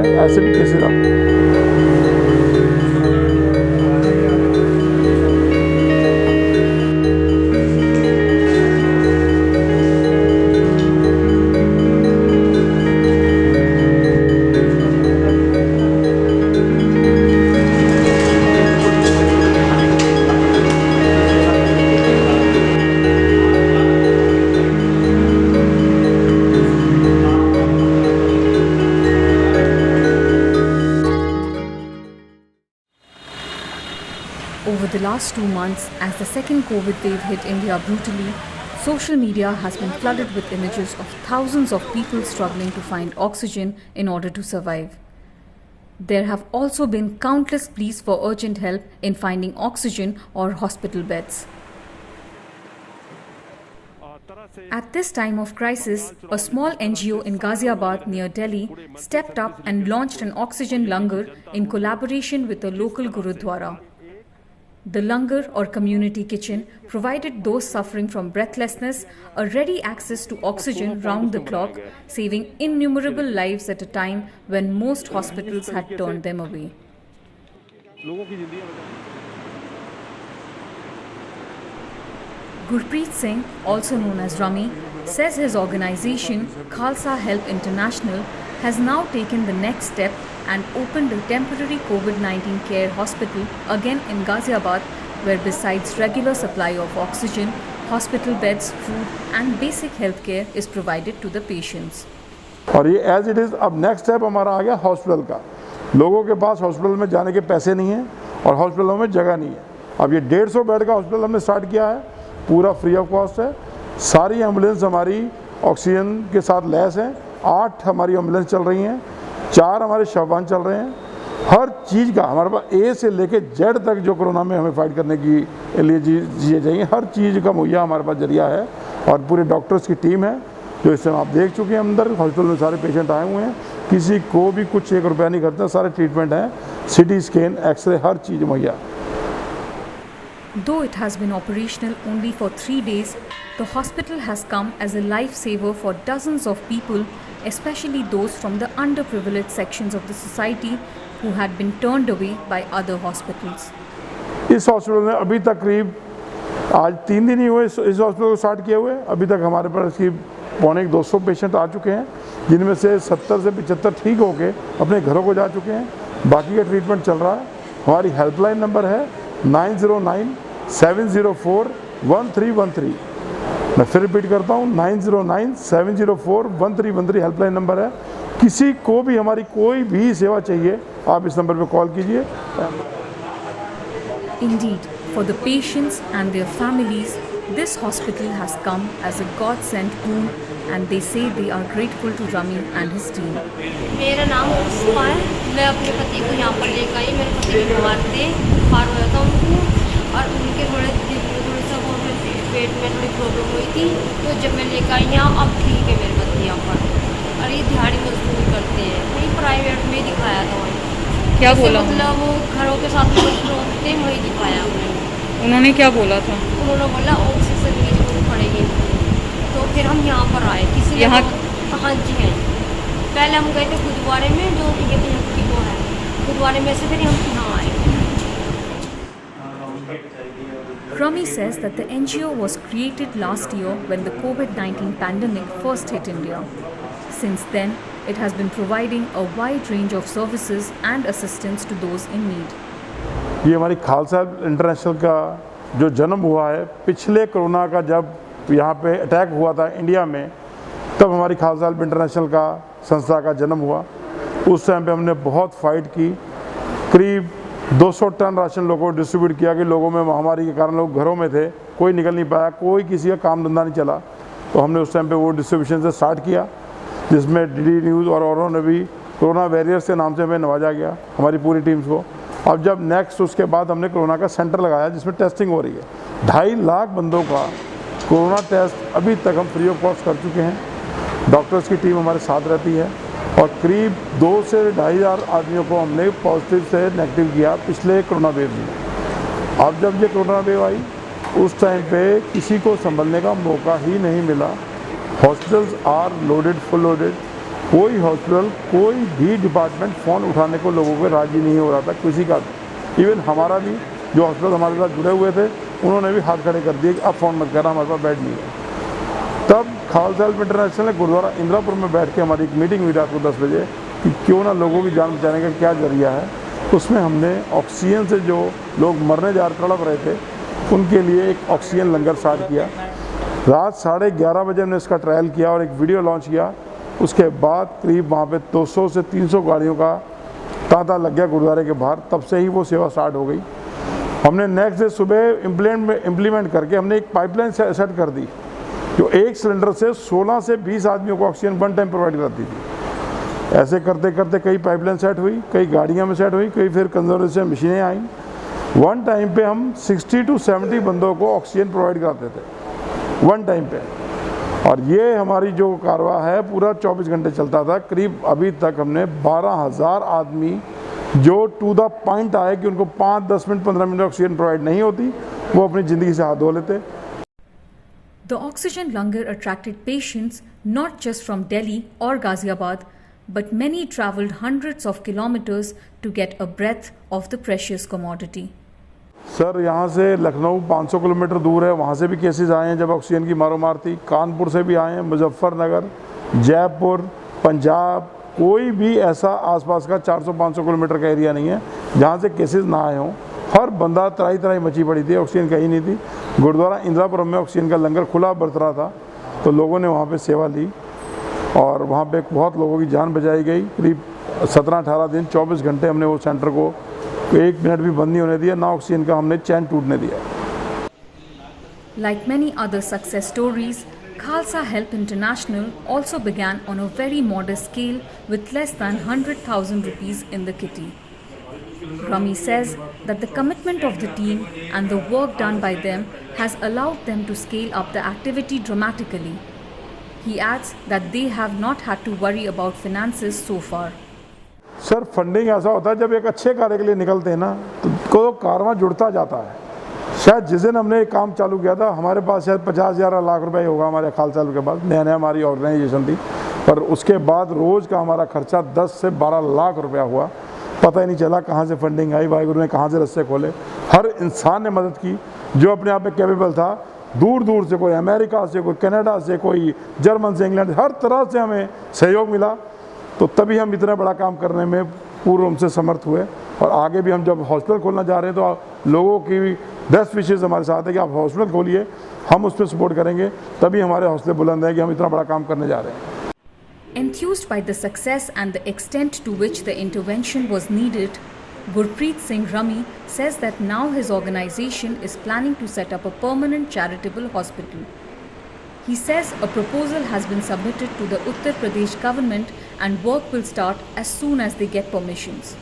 में ऐसे भी केसेस आते हैं। Over the last 2 months, as the second COVID wave hit India brutally, social media has been flooded with images of thousands of people struggling to find oxygen in order to survive. There have also been countless pleas for urgent help in finding oxygen or hospital beds. At this time of crisis, a small NGO in Ghaziabad near Delhi stepped up and launched an oxygen langar in collaboration with a local Gurudwara. The langar or community kitchen provided those suffering from breathlessness a ready access to oxygen round the clock, saving innumerable lives at a time when most hospitals had turned them away. Gurpreet Singh, also known as Rummy, says his organization, Khalsa Help International, has now taken the next step and opened a temporary COVID-19 care hospital again in Ghaziabad, where besides regular supply of oxygen, hospital beds, food and basic health care is provided to the patients. और ये as it is अब next step हमारा आ गया hospital का। लोगों के पास hospital में जाने के पैसे नहीं हैं और हॉस्पिटलों में जगह नहीं है। अब ये 150 बेड का हॉस्पिटल हमने स्टार्ट किया है, पूरा फ्री ऑफ कॉस्ट है। सारी एम्बुलेंस हमारी ऑक्सीजन के साथ लैस हैं, 8 हमारी एम्बुलेंस चल रही हैं, 4 हमारे शववाहन चल रहे हैं। हर चीज़ का हमारे पास ए से लेके जेड तक जो कोरोना में हमें फाइट करने की लिए चीज़ें चाहिए, हर चीज़ का मुहैया हमारे पास जरिया है। और पूरे डॉक्टर्स की टीम है जो इस समय आप देख चुके हैं, अंदर हॉस्पिटल में सारे पेशेंट आए हुए हैं, किसी को भी कुछ 1 रुपया नहीं खर्चना, सारे ट्रीटमेंट हैं, सिटी स्कैन, एक्सरे, हर चीज़ मुहैया। Though it has been operational only for 3 days, the hospital has come as a lifesaver for dozens of people, especially those from the underprivileged sections of the society who had been turned away by other hospitals. इस hospital में अभी तक करीब आज 3 दिन ही हुए इस hospital को स्टार्ट किए हुए। अभी तक हमारे पास की पौने 200 पेशेंट आ चुके हैं, जिनमें से 70 से 75 ठीक होके अपने घरों को जा चुके हैं। बाकी का ट्रीटमेंट चल रहा है। हमारी हेल्पलाइन नंबर है 9097041313। मैं फिर रिपीट करता हूँ, 9097041313 हेल्पलाइन नंबर है। किसी को भी हमारी कोई भी सेवा चाहिए, आप इस नंबर पर कॉल कीजिए। Indeed, for the patients and their families, this hospital has come as a God-sent boon, and they say they are grateful to Rummy and his team. मेरा नाम पुष्पा है। मैं अपने पति को यहाँ पर लेकर आई। मेरे पति बीमार थे, बुखार हुआ था उनको, और उनके थोड़ा सा पेट में थोड़ी प्रॉब्लम हुई थी। तो जब मैं लेकर आई यहाँ, अब ठीक है मेरे पति यहाँ पर। और ये दिहाड़ी मजदूरी करते हैं, वहीं प्राइवेट में दिखाया था। वहीं क्या बोला? मतलब वो घरों के साथ लोग थे, वहीं दिखाया उन्होंने क्या बोला था? उन्होंने बोला ऑक्सीजन की जरूरत पड़ेगी। तो फिर हम यहाँ पर आए। किसी यहाँ? हाँ जी हैं। पहले हम गए थे गुरुद्वारे में, जो ये की वो है गुरुद्वारे में से, फिर हम यहाँ आए। Rummy says that the NGO was created last year when the COVID-19 pandemic first hit India. Since then, it has been providing a wide range of services and assistance to those in need. ये हमारी Khalsa international का जो जन्म हुआ है, पिछले corona का जब यहाँ पे अटैक हुआ था इंडिया में, तब हमारी खालसा इंटरनेशनल का संस्था का जन्म हुआ। उस टाइम पे हमने बहुत फाइट की, करीब 200 टन राशन लोगों को डिस्ट्रीब्यूट किया कि लोगों में महामारी के कारण लोग घरों में थे, कोई निकल नहीं पाया, कोई किसी का काम धंधा नहीं चला। तो हमने उस टाइम पे वो डिस्ट्रीब्यूशन से स्टार्ट किया, जिसमें DD न्यूज़ और औरों ने भी कोरोना वॉरियर्स के नाम से हमें नवाजा गया, हमारी पूरी टीम्स को। अब जब नेक्स्ट उसके बाद हमने कोरोना का सेंटर लगाया, जिसमें टेस्टिंग हो रही है। 2.5 लाख बंदों का कोरोना टेस्ट अभी तक हम फ्री ऑफ कॉस्ट कर चुके हैं। डॉक्टर्स की टीम हमारे साथ रहती है और करीब 2 से 2,500 आदमियों को हमने पॉजिटिव से नेगेटिव किया पिछले कोरोना वेव में। अब जब ये कोरोना वेव आई, उस टाइम पे किसी को संभलने का मौका ही नहीं मिला। Hospitals are loaded, full loaded. कोई हॉस्पिटल, कोई भी डिपार्टमेंट फ़ोन उठाने को लोगों को राज़ी नहीं हो रहा था, किसी का भी। इवन हमारा भी जो हॉस्पिटल हमारे साथ जुड़े हुए थे, उन्होंने भी हाथ खड़े कर दिए कि अब फ़ोन मत करना, हमारे पास बेड नहीं है। तब खालसा हेल्प इंटरनेशनल ने गुरुद्वारा इंदिरापुर में बैठ के हमारी एक मीटिंग हुई रात को 10 बजे कि क्यों ना लोगों की जान बचाने का क्या जरिया है। उसमें हमने ऑक्सीजन से जो लोग मरने जा रहे, तड़प रहे थे, उनके लिए एक ऑक्सीजन लंगर स्टार्ट किया। रात 11:30 बजे हमने इसका ट्रायल किया और एक वीडियो लॉन्च किया। उसके बाद करीब वहाँ पे 200 से 300 गाड़ियों का तांता लग गया गुरुद्वारे के बाहर। तब से ही वो सेवा स्टार्ट हो गई। हमने नेक्स्ट डे सुबह इम्प्लीमेंट करके हमने एक पाइपलाइन सेट कर दी जो एक सिलेंडर से 16 से 20 आदमियों को ऑक्सीजन वन टाइम प्रोवाइड करती थी। ऐसे करते करते कई पाइपलाइन सेट हुई, कई गाड़ियाँ में सेट हुई, कई फिर कंजर्वेशन मशीनें आई। वन टाइम पे हम 60 to 70 बंदों को ऑक्सीजन प्रोवाइड कराते थे वन टाइम पे। और ये हमारी जो कारवा है पूरा 24 घंटे चलता था। करीब अभी तक हमने 12,000 आदमी जो टू द पॉइंट आए कि उनको 5, 10 मिनट, 15 मिनट ऑक्सीजन प्रोवाइड नहीं होती, वो अपनी ज़िंदगी से हाथ धो लेते। The oxygen langar attracted patients not just from Delhi or Ghaziabad, but many travelled hundreds of kilometers to get a breath of the precious commodity. Sir, यहाँ से लखनऊ 500 किलोमीटर दूर है, वहाँ से भी केसेस आए हैं जब ऑक्सीजन की मारोमार थी। कानपुर से भी आए हैं, मुजफ्फरनगर, जयपुर, पंजाब, कोई भी ऐसा आसपास का 400-500 किलोमीटर का एरिया नहीं है जहाँ से केसेस ना आए हों। हर बंदा त्राही त्राही मची पड़ी थी, ऑक्सीजन कहीं नहीं थी। गुरुद्वारा इंदिरापुरम में ऑक्सीजन का लंगर खुला बरत रहा था, तो लोगों ने वहाँ पे सेवा ली और वहाँ पे बहुत लोगों की जान बचाई गई। करीब 17-18 दिन 24 घंटे हमने वो सेंटर को 1 मिनट भी बंद नहीं होने दिया, ना ऑक्सीजन का हमने चैन टूटने दिया। Like many other success stories, Khalsa Help International also began on a very modest scale with less than 100,000 rupees in the kitty. Rami says that the commitment of the team and the work done by them has allowed them to scale up the activity dramatically. He adds that they have not had to worry about finances so far. Sir, funding ऐसा होता है जब एक अच्छे कार्य के लिए निकलते हैं ना तो कारवां जुड़ता जाता है। शायद जिस दिन हमने एक काम चालू किया था, हमारे पास शायद 50,000 लाख रुपए होगा हमारे खालसा के पास, नया हमारी ऑर्गेनाइजेशन थी। पर उसके बाद रोज़ का हमारा खर्चा 10 से 12 लाख रुपया हुआ। पता ही नहीं चला कहाँ से फंडिंग आई, वाहिगुरु ने कहाँ से रस्ते खोले। हर इंसान ने मदद की जो अपने आप में कैपेबल था। दूर दूर से, कोई अमेरिका से, कोई कनाडा से, कोई जर्मन से, इंग्लैंड से, हर तरह से हमें सहयोग मिला। तो तभी हम इतना बड़ा काम करने में पूर्ण रूप से समर्थ हुए। और आगे भी हम जब हॉस्पिटल खोलना चाह रहे हैं तो लोगों की बेस्ट विशेज़ हमारे साथ है कि आप हॉस्पिटल खोलिए, हम उस पर सपोर्ट करेंगे, तभी हमारे हौसले बुलंद है कि हम इतना बड़ा काम करने जा रहे हैं। Enthused by the success and the extent to which the intervention was needed, Gurpreet Singh Rami says that now his organization is planning to set up a permanent charitable hospital. He says a proposal has been submitted to the Uttar Pradesh government and work will start as soon as they get permissions.